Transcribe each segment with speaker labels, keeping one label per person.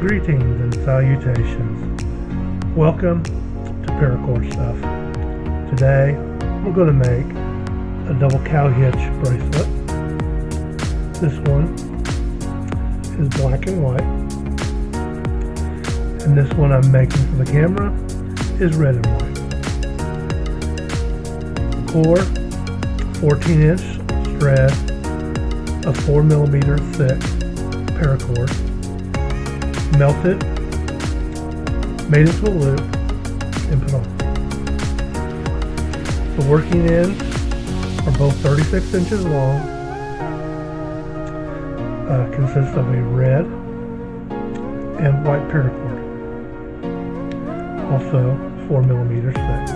Speaker 1: Greetings and salutations. Welcome to Paracord Stuff. Today we're going to make a double cow hitch bracelet. This one is black and white, and this one I'm making for the camera is red and white. Core, 14-inch thread of 4mm thick paracord, melted, made into a loop, and put on. The working ends are both 36 inches long, consists of a red and white paracord, also 4mm thick.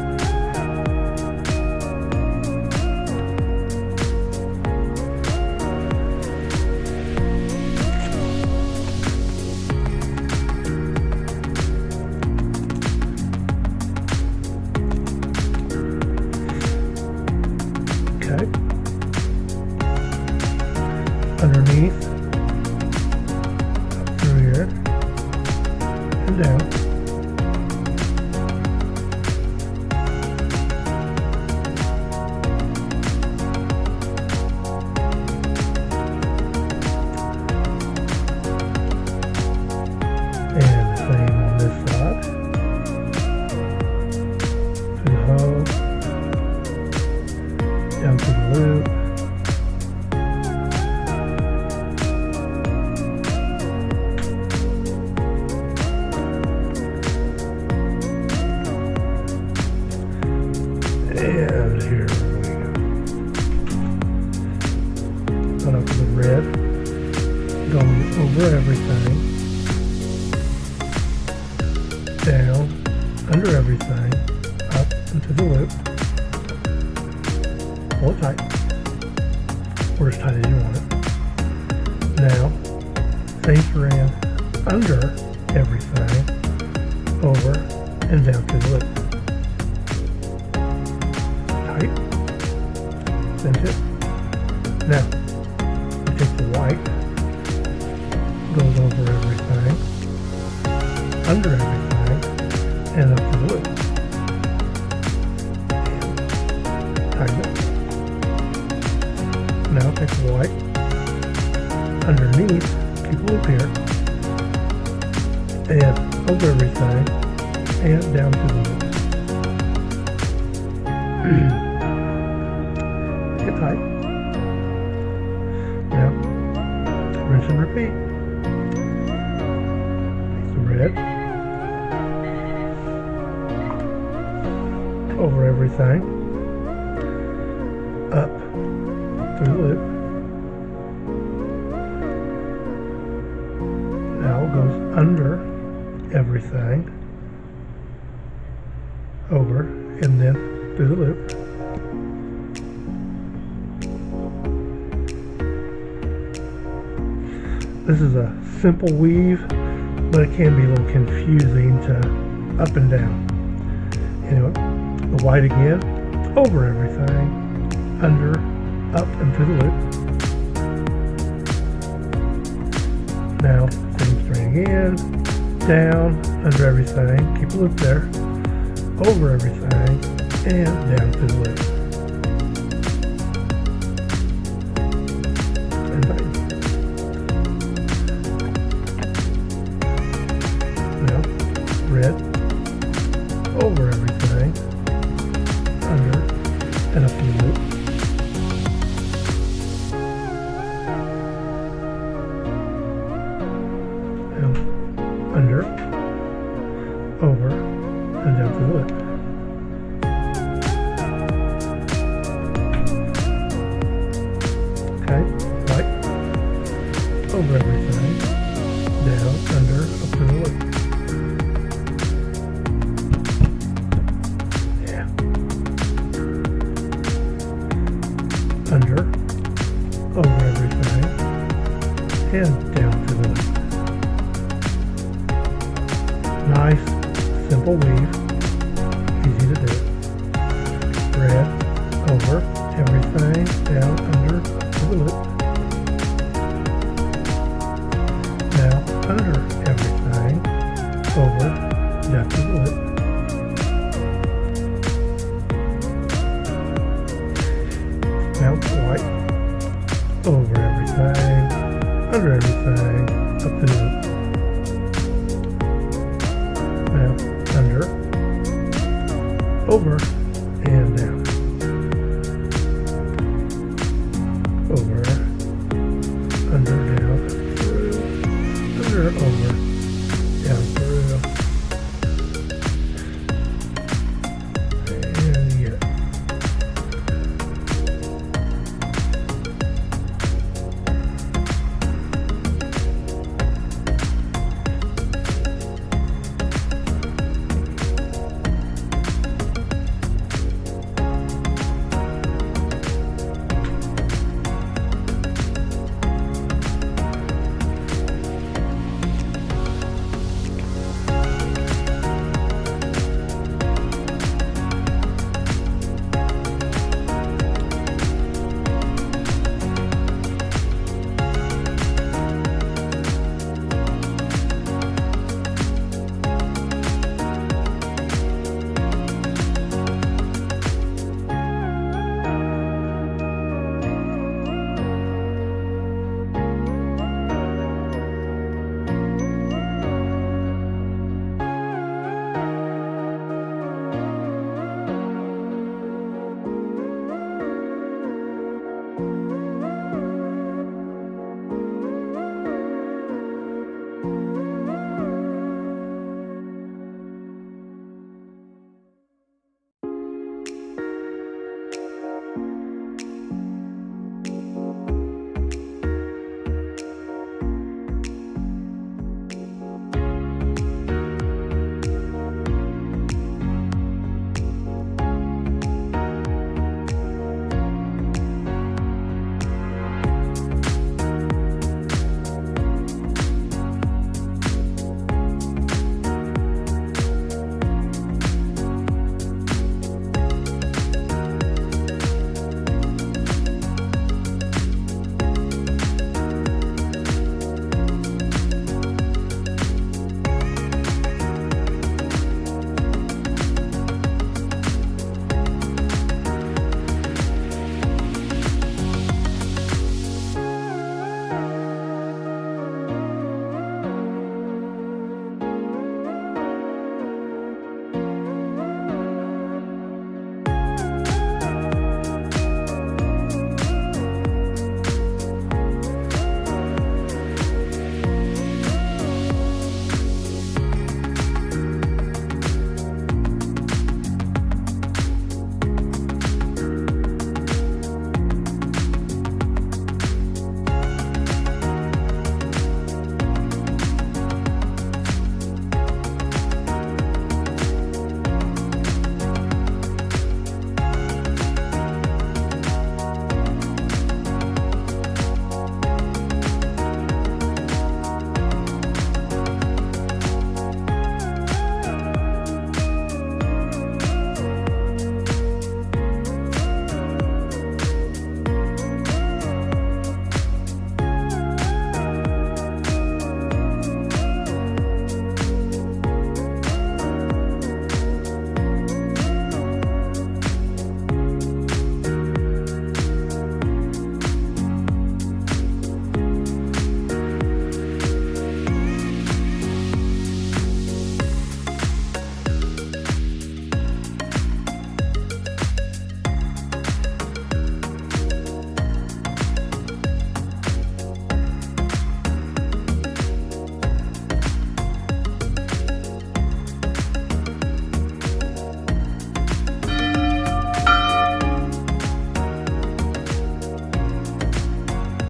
Speaker 1: Underneath, up through here, and down. And the same on this side. To the hole, down to the loop. And here we go. Got up to the red, going over everything, down, under everything, up into the loop. Pull it tight, or as tight as you want it. Now, same strand under everything, over and down to the loop. Cinch it. Now, we take the white, goes over everything, under everything, and up to the loop. Tighten it. Now take the white, underneath, keep a loop here, and over everything, and down to the loop. Get tight. Now, rinse and repeat. Take the red, over everything, up through the loop. Now it goes under everything, over, and then through the loop. This is a simple weave, but it can be a little confusing to up and down. Anyway, the white again, over everything, under, up, and through the loop. Now, same string again, down, under everything, keep a loop there, over everything, and down through the loop. And tighten. Red, over everything, under, and up the loop. And under, over, and down to the loop. Okay, white, over everything, down, under, up to the loop. Under, over everything, and down to the loop. Nice, simple weave, easy to do. Red, over everything, down, under, up to the loop. Now, under everything, over